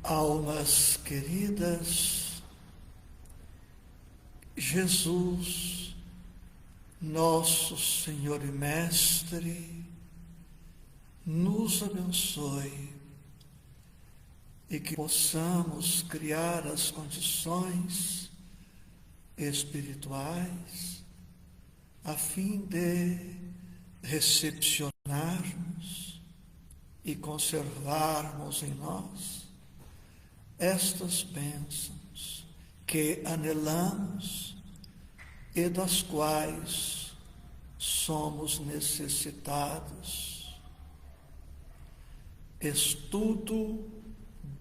Almas queridas, Jesus, nosso Senhor e Mestre, nos abençoe e que possamos criar as condições espirituais a fim de recepcionarmos e conservarmos em nós estas bênçãos que anelamos e das quais somos necessitados. Estudo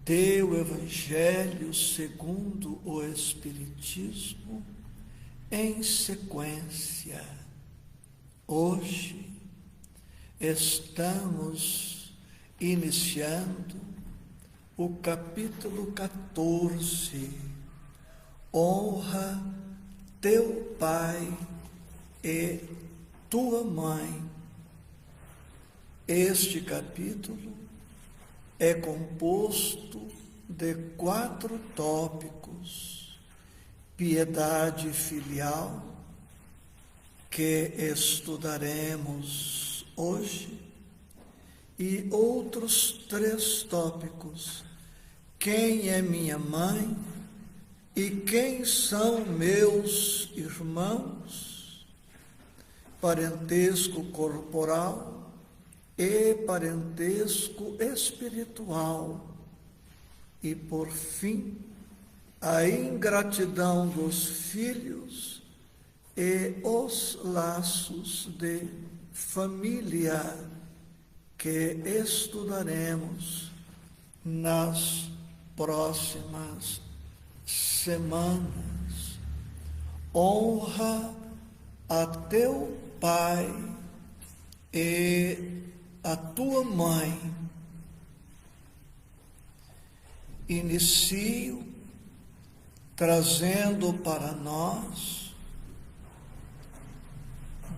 do Evangelho segundo o Espiritismo em sequência. Hoje estamos iniciando o capítulo 14, honra teu pai e tua mãe. Este capítulo é composto de 4 tópicos: piedade filial, que estudaremos hoje, e outros 3 tópicos: quem é minha mãe e quem são meus irmãos, parentesco corporal e parentesco espiritual, e por fim a ingratidão dos filhos e os laços de família, que estudaremos nas próximas semanas. Honra a teu pai e a tua mãe. Inicio trazendo para nós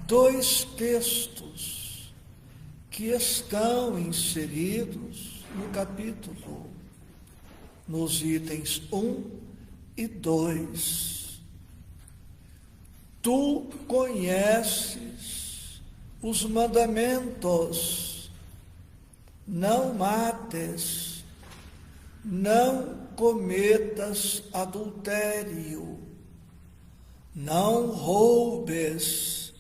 2 textos que estão inseridos no capítulo, nos itens 1 e 2. Tu conheces os mandamentos: não mates, não cometas adultério, não roubes,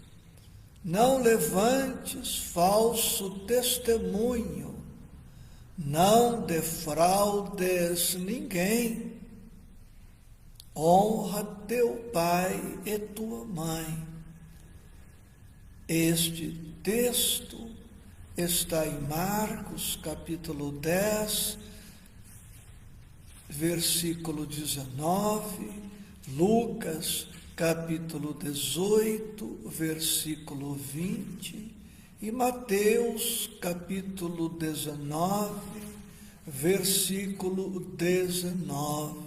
não levantes falso testemunho, não defraudes ninguém, honra teu pai e tua mãe. Este texto está em Marcos, capítulo 10, versículo 19, Lucas, capítulo 18, versículo 20, e Mateus, capítulo 19, versículo 19.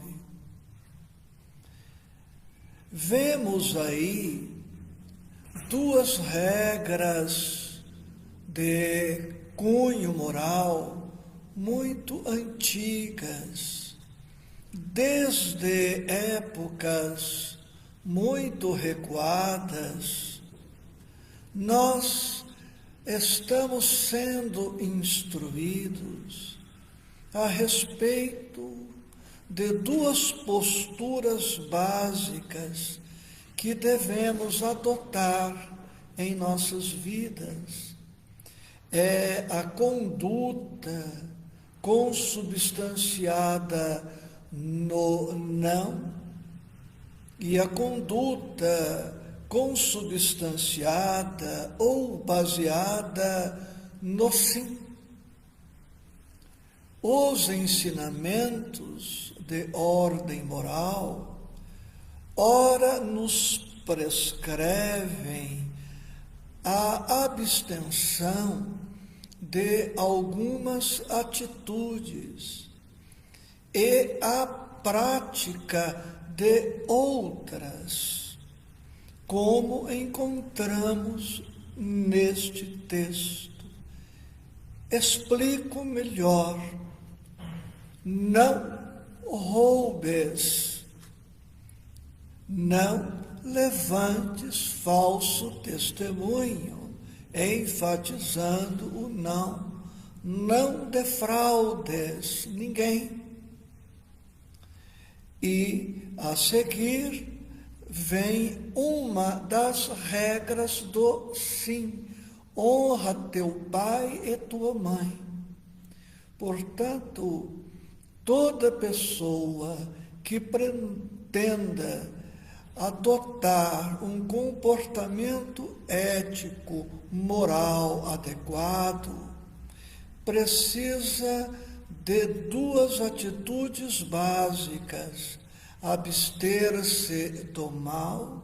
Vemos aí 2 regras de cunho moral muito antigas, desde épocas muito recuadas. Nós estamos sendo instruídos a respeito de 2 posturas básicas que devemos adotar em nossas vidas. É a conduta consubstanciada no não e a conduta consubstanciada ou baseada no sim. Os ensinamentos de ordem moral, ora nos prescrevem a abstenção de algumas atitudes e a prática de outras, como encontramos neste texto. Explico melhor. não roubes, não levantes falso testemunho, enfatizando o não defraudes ninguém. E a seguir vem uma das regras do sim: honra teu pai e tua mãe. Portanto, toda pessoa que pretenda adotar um comportamento ético, moral adequado, precisa de duas atitudes básicas: abster-se do mal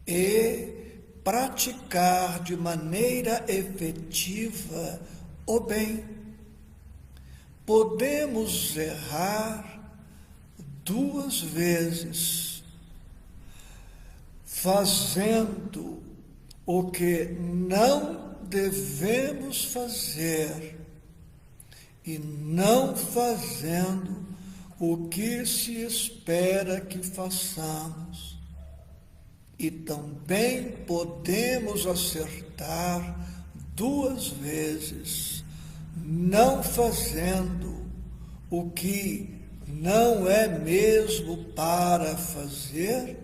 e praticar de maneira efetiva o bem. Podemos errar duas vezes, fazendo o que não devemos fazer e não fazendo o que se espera que façamos. E também podemos acertar duas vezes, não fazendo o que não é mesmo para fazer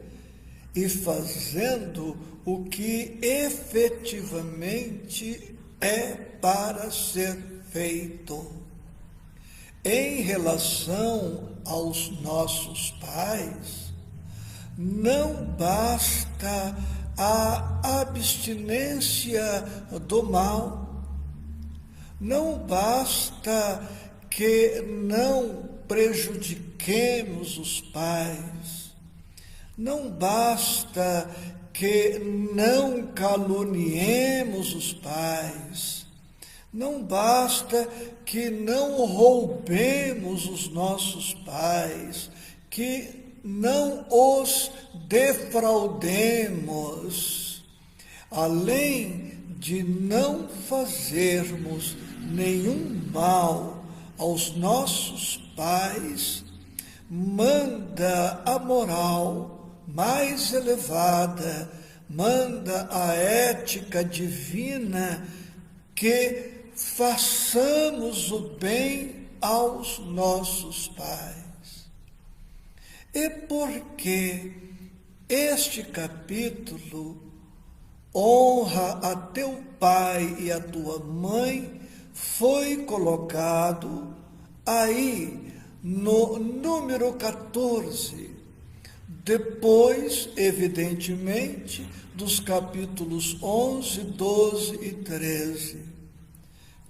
e fazendo o que efetivamente é para ser feito. Em relação aos nossos pais, não basta a abstinência do mal, não basta que não prejudiquemos os pais, não basta que não caluniemos os pais, não basta que não roubemos os nossos pais, que não os defraudemos. Além de não fazermos nenhum mal aos nossos pais, manda a moral mais elevada, manda a ética divina que façamos o bem aos nossos pais. E por que este capítulo, honra a teu pai e a tua mãe, foi colocado aí no número 14, depois, evidentemente, dos capítulos 11, 12 e 13.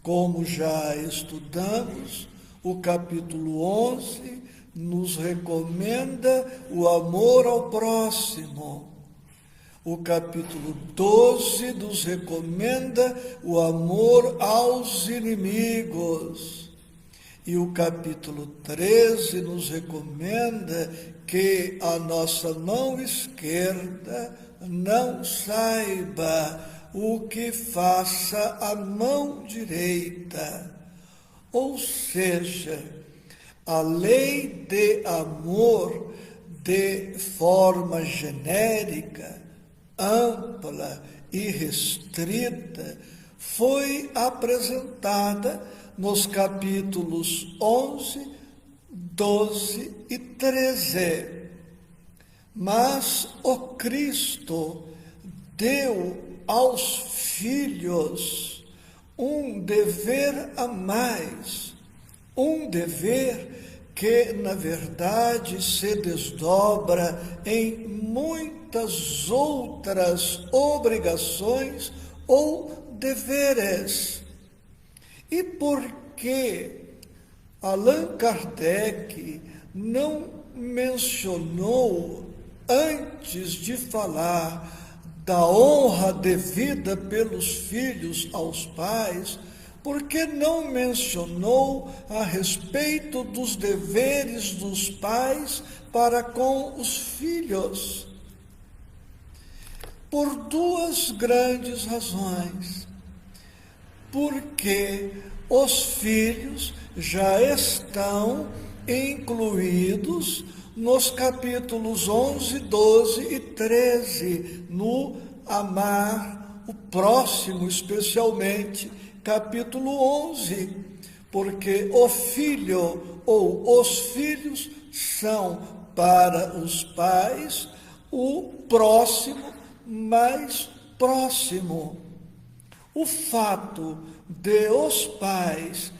Como já estudamos, o capítulo 11 nos recomenda o amor ao próximo. O capítulo 12 nos recomenda o amor aos inimigos. E o capítulo 13 nos recomenda que a nossa mão esquerda não saiba o que faça a mão direita. Ou seja, a lei de amor, de forma genérica, ampla e restrita, foi apresentada nos capítulos 11, 12 e 13. Mas o Cristo deu aos filhos um dever a mais, um dever que, na verdade, se desdobra em muitas outras obrigações ou deveres. E por que Allan Kardec não mencionou, antes de falar da honra devida pelos filhos aos pais, por que não mencionou a respeito dos deveres dos pais para com os filhos? Por duas grandes razões. porque os filhos já estão incluídos nos capítulos 11, 12 e 13, no amar o próximo, especialmente capítulo 11, porque o filho ou os filhos são para os pais o próximo mais próximo. O fato de os pais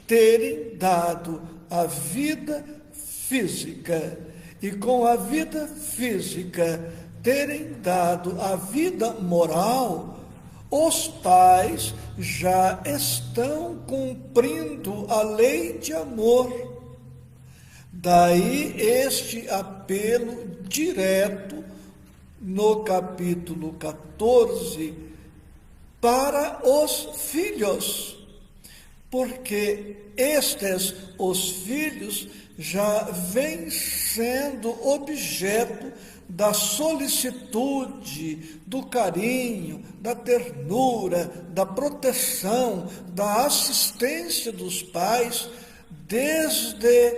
terem dado a vida física e com a vida física terem dado a vida moral, os pais já estão cumprindo a lei de amor. Daí este apelo direto no capítulo 14 para os filhos, porque os filhos já vêm sendo objeto da solicitude, do carinho, da ternura, da proteção, da assistência dos pais desde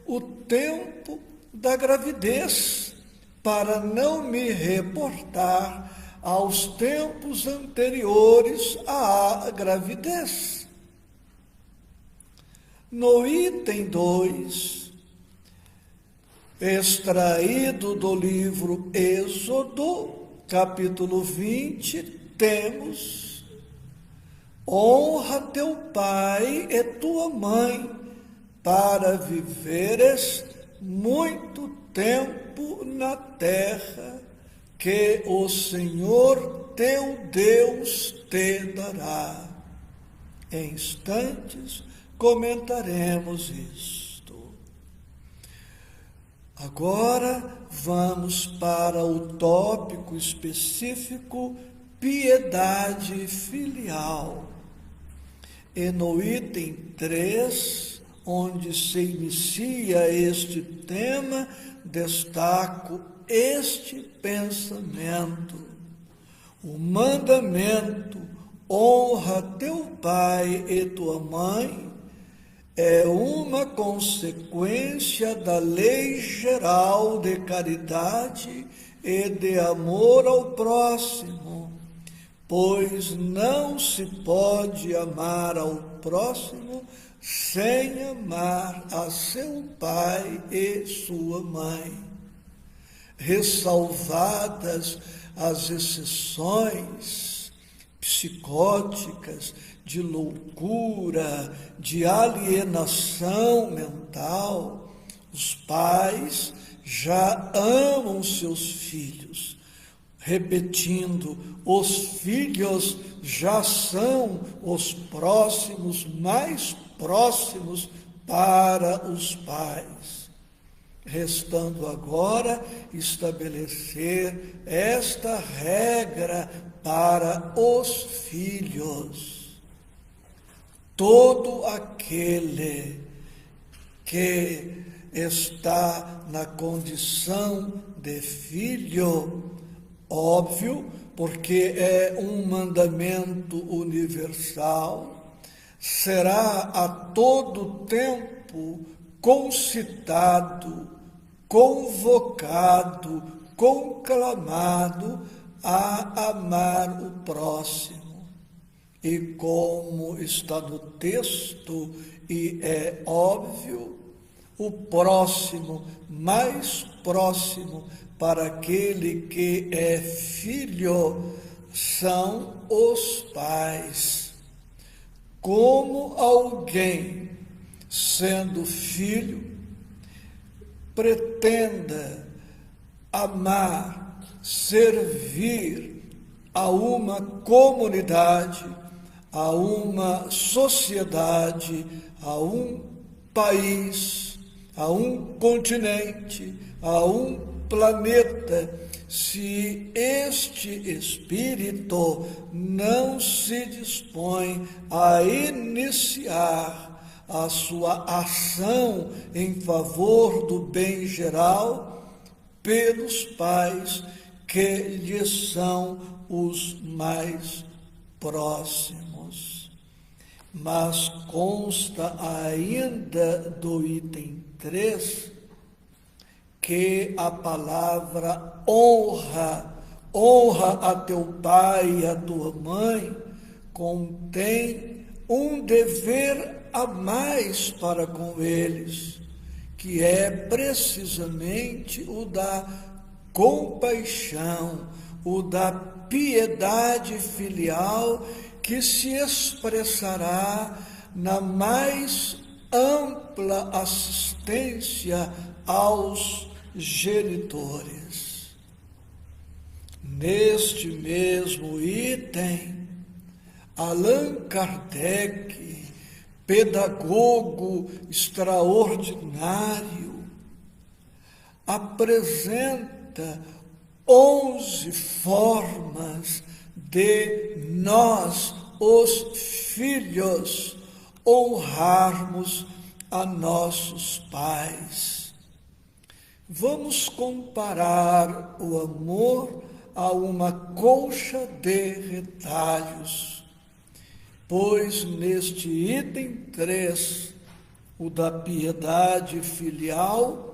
o tempo da gravidez, para não me reportar aos tempos anteriores à gravidez. No item 2, extraído do livro Êxodo, capítulo 20, temos: honra teu pai e tua mãe, para viveres muito tempo na terra que o Senhor teu Deus te dará. Em instantes comentaremos isto. Agora vamos para o tópico específico piedade filial. E no item 3, onde se inicia este tema, destaco este pensamento: o mandamento honra teu pai e tua mãe é uma consequência da lei geral de caridade e de amor ao próximo, pois não se pode amar ao próximo sem amar a seu pai e sua mãe. Ressalvadas as exceções psicóticas, de loucura, de alienação mental, os pais já amam seus filhos. Repetindo, os filhos já são os próximos, mais próximos para os pais. Restando agora estabelecer esta regra para os filhos. Todo aquele que está na condição de filho, óbvio, porque é um mandamento universal, será a todo tempo concitado, convocado, conclamado a amar o próximo. E como está no texto, e é óbvio, o próximo, mais próximo para aquele que é filho, são os pais. Como alguém, sendo filho, pretenda amar, servir a uma comunidade, a uma sociedade, a um país, a um continente, a um planeta, se este espírito não se dispõe a iniciar a sua ação em favor do bem geral pelos pais que lhes são os mais próximos. mas consta ainda do item 3 que a palavra honra a teu pai e a tua mãe, contém um dever a mais para com eles, que é precisamente o da compaixão, o da piedade filial, que se expressará na mais ampla assistência aos genitores. Neste mesmo item, Allan Kardec, pedagogo extraordinário, apresenta 11 formas de nós, os filhos, honrarmos a nossos pais. Vamos comparar o amor a uma colcha de retalhos, pois neste item 3, o da piedade filial,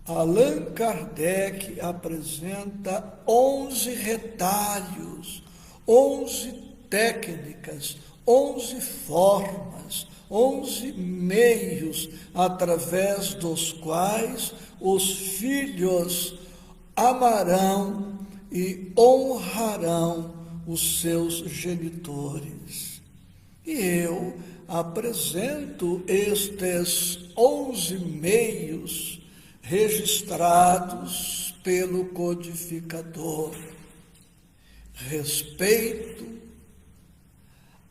Allan Kardec apresenta 11 retalhos, 11 técnicas, 11 formas, 11 meios através dos quais os filhos amarão e honrarão os seus genitores. E eu apresento estes 11 meios registrados pelo codificador: respeito,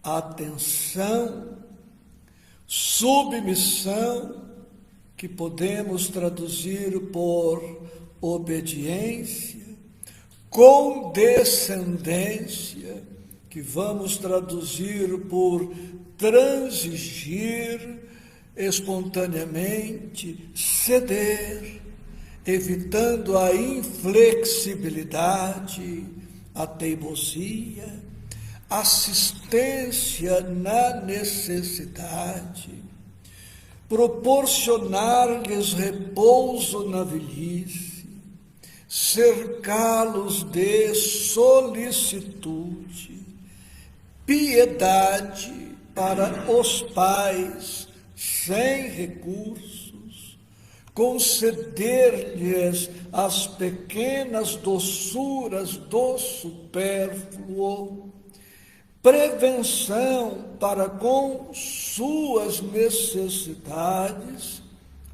atenção, submissão, que podemos traduzir por obediência, condescendência, que vamos traduzir por transigir espontaneamente, ceder, evitando a inflexibilidade, a teimosia, assistência na necessidade, proporcionar-lhes repouso na velhice, cercá-los de solicitude, piedade para os pais sem recursos, conceder-lhes as pequenas doçuras do supérfluo, prevenção para com suas necessidades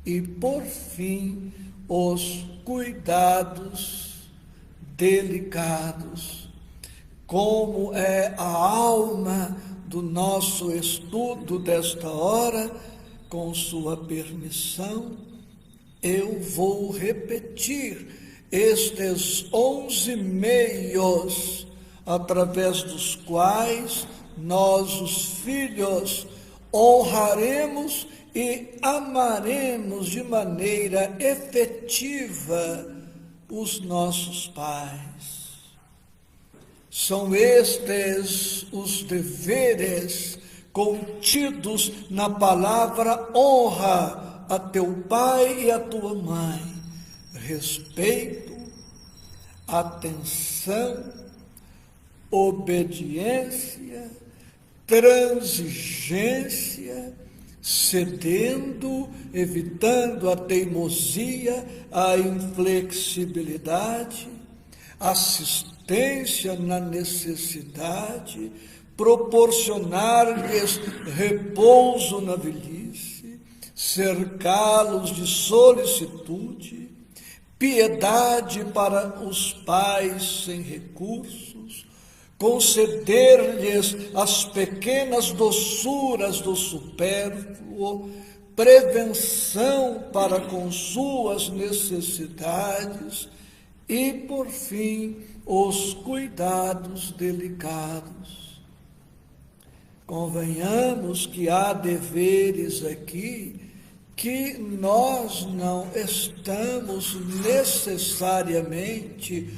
e, por fim, os cuidados delicados. Como é a alma do nosso estudo desta hora, com sua permissão, eu vou repetir estes 11 meios através dos quais nós, os filhos, honraremos e amaremos de maneira efetiva os nossos pais. São estes os deveres contidos na palavra honra a teu pai e a tua mãe: respeito, atenção, obediência, transigência, cedendo, evitando a teimosia, a inflexibilidade, assistência na necessidade, proporcionar-lhes repouso na velhice, cercá-los de solicitude, piedade para os pais sem recursos, conceder-lhes as pequenas doçuras do supérfluo, prevenção para com suas necessidades e, por fim, os cuidados delicados. Convenhamos que há deveres aqui que nós não estamos necessariamente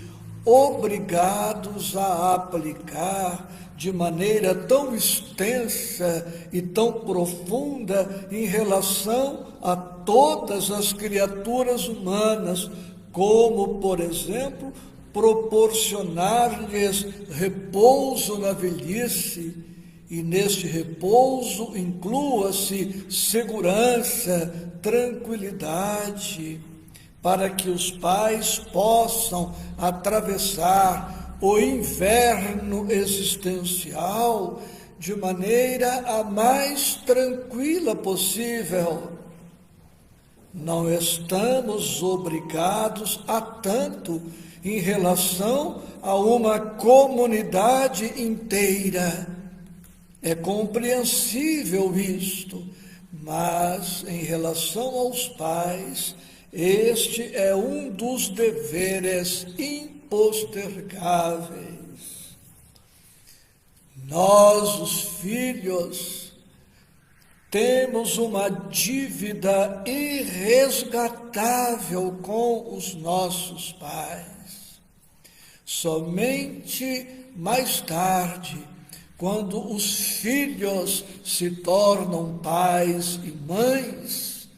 obrigados a aplicar de maneira tão extensa e tão profunda em relação a todas as criaturas humanas, como, por exemplo, proporcionar-lhes repouso na velhice, e neste repouso inclua-se segurança, tranquilidade, para que os pais possam atravessar o inverno existencial de maneira a mais tranquila possível. Não estamos obrigados a tanto em relação a uma comunidade inteira. É compreensível isto, mas em relação aos pais, este é um dos deveres impostergáveis. Nós, os filhos, temos uma dívida irresgatável com os nossos pais. Somente mais tarde, quando os filhos se tornam pais e mães,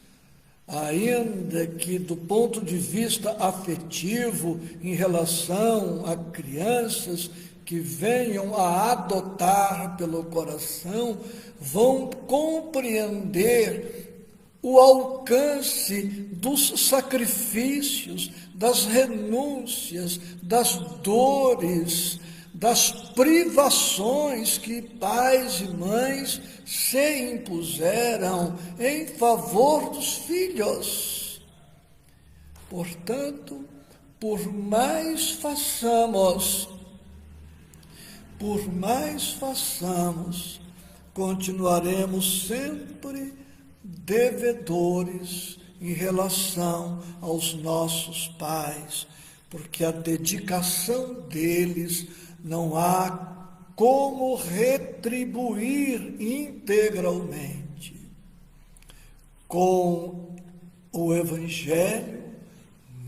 ainda que do ponto de vista afetivo, em relação a crianças que venham a adotar pelo coração, vão compreender o alcance dos sacrifícios, das renúncias, das dores, das privações que pais e mães se impuseram em favor dos filhos. Portanto, por mais façamos, continuaremos sempre devedores em relação aos nossos pais, porque a dedicação deles não há como retribuir integralmente. Com o Evangelho,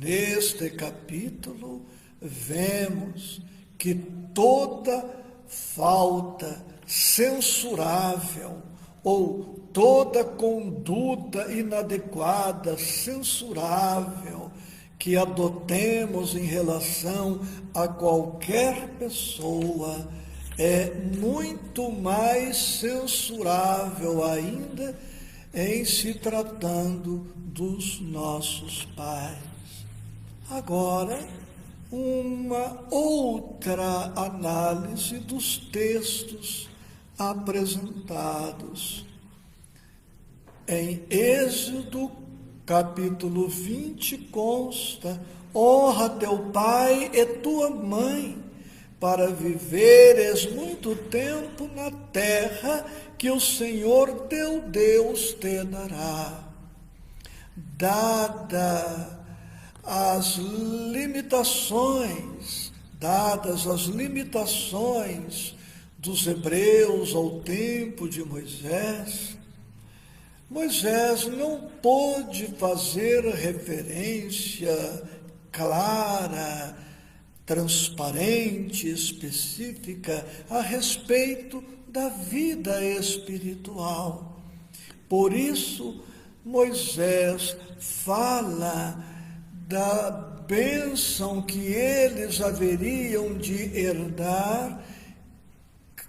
neste capítulo, vemos que toda falta censurável ou toda conduta inadequada, censurável, que adotemos em relação a qualquer pessoa, é muito mais censurável ainda em se tratando dos nossos pais. Agora, uma outra análise dos textos apresentados. Em Êxodo, capítulo 20, consta: honra teu pai e tua mãe, para viveres muito tempo na terra que o Senhor teu Deus te dará. Dadas as limitações dos hebreus ao tempo de Moisés, Moisés não pôde fazer referência clara, transparente, específica a respeito da vida espiritual. Por isso, Moisés fala da bênção que eles haveriam de herdar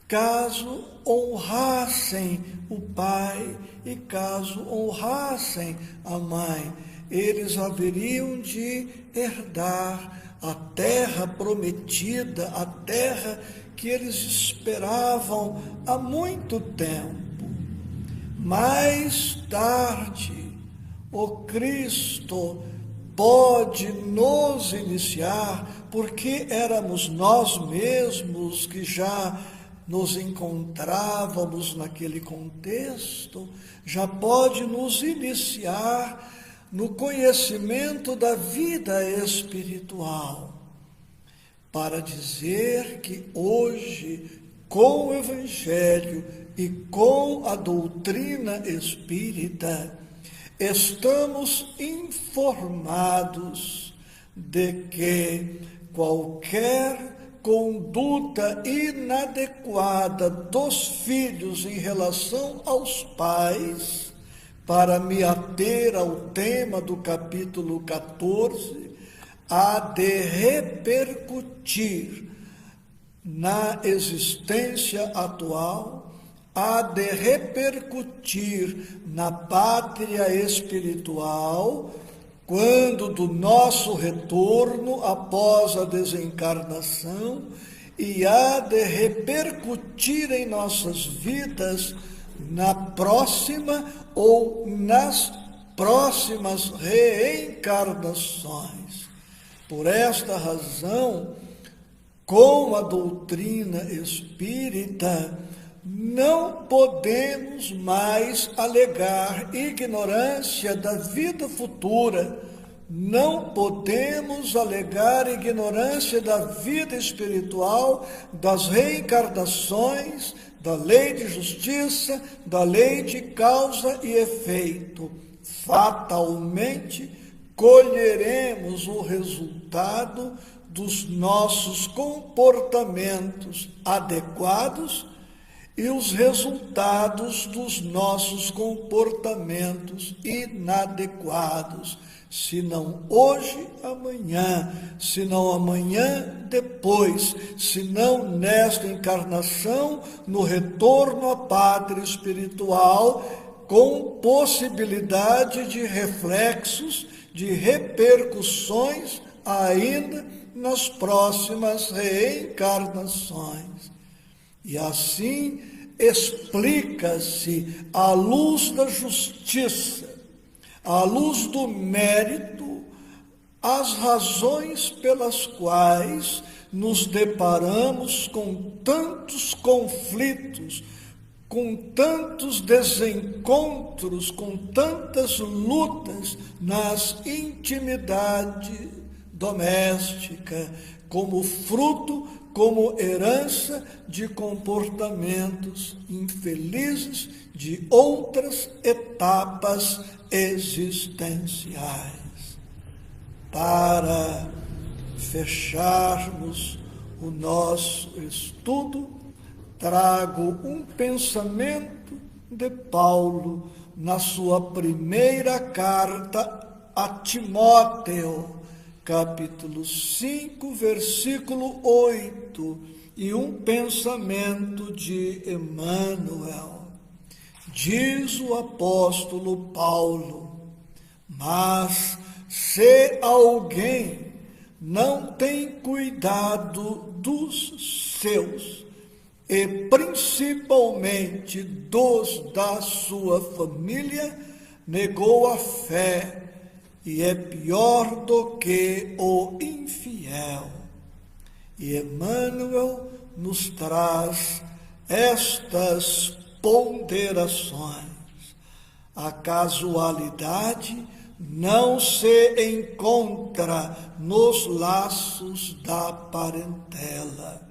caso honrassem o pai e caso honrassem a mãe. Eles haveriam de herdar a terra prometida, a terra que eles esperavam há muito tempo. Mais tarde, o Cristo pode nos iniciar, porque éramos nós mesmos que já nos encontrávamos naquele contexto, já pode nos iniciar no conhecimento da vida espiritual, para dizer que hoje, com o Evangelho e com a doutrina espírita, estamos informados de que qualquer conduta inadequada dos filhos em relação aos pais, para me ater ao tema do capítulo 14, há de repercutir na existência atual, há de repercutir na pátria espiritual, quando do nosso retorno após a desencarnação, e há de repercutir em nossas vidas na próxima ou nas próximas reencarnações. Por esta razão, com a doutrina espírita, não podemos mais alegar ignorância da vida futura, não podemos alegar ignorância da vida espiritual, das reencarnações, da lei de justiça, da lei de causa e efeito. Fatalmente, colheremos o resultado dos nossos comportamentos adequados e os resultados dos nossos comportamentos inadequados, se não hoje, amanhã, se não amanhã, depois, se não nesta encarnação, no retorno à pátria espiritual, com possibilidade de reflexos, de repercussões ainda nas próximas reencarnações. E assim explica-se, à luz da justiça, à luz do mérito, as razões pelas quais nos deparamos com tantos conflitos, com tantos desencontros, com tantas lutas nas intimidades domésticas, como fruto, como herança de comportamentos infelizes de outras etapas existenciais. Para fecharmos o nosso estudo, trago um pensamento de Paulo na sua primeira carta a Timóteo, capítulo 5, versículo 8, e um pensamento de Emmanuel. Diz o apóstolo Paulo: mas se alguém não tem cuidado dos seus, e principalmente dos da sua família, negou a fé e é pior do que o infiel. E Emmanuel nos traz estas ponderações. A casualidade não se encontra nos laços da parentela.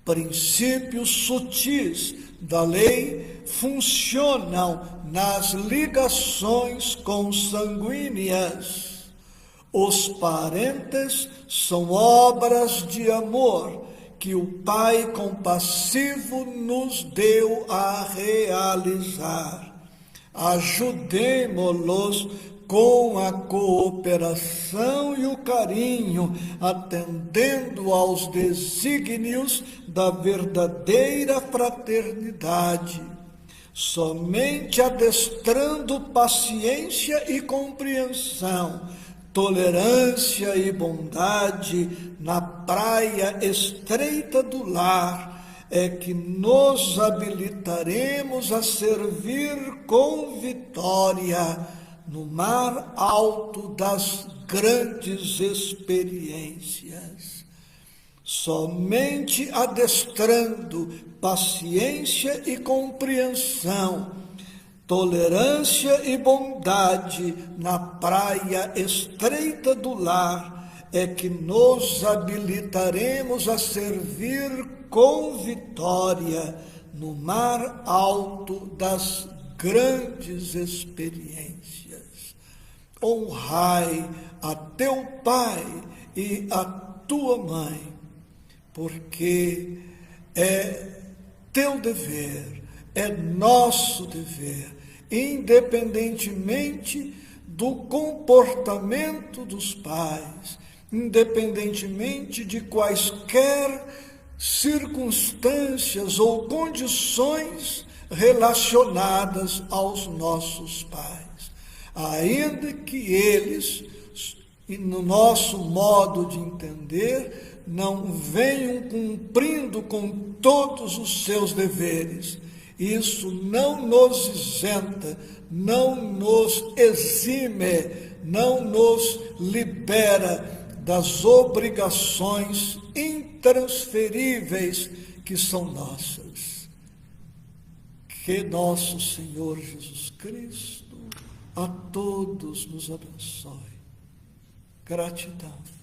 Princípios sutis da lei funcionam nas ligações consanguíneas. Os parentes são obras de amor que o Pai compassivo nos deu a realizar. Ajudemo-los com a cooperação e o carinho, atendendo aos desígnios da verdadeira fraternidade. Somente adestrando paciência e compreensão, tolerância e bondade na praia estreita do lar, é que nos habilitaremos a servir com vitória no mar alto das grandes experiências. Somente adestrando paciência e compreensão, tolerância e bondade na praia estreita do lar, é que nos habilitaremos a servir com vitória no mar alto das grandes experiências. Honrai a teu pai e a tua mãe, porque é teu dever, é nosso dever, independentemente do comportamento dos pais, independentemente de quaisquer circunstâncias ou condições relacionadas aos nossos pais, ainda que eles, no nosso modo de entender, não venham cumprindo com todos os seus deveres. Isso não nos isenta, não nos exime, não nos libera das obrigações intransferíveis que são nossas. Que nosso Senhor Jesus Cristo a todos nos abençoe. Gratidão.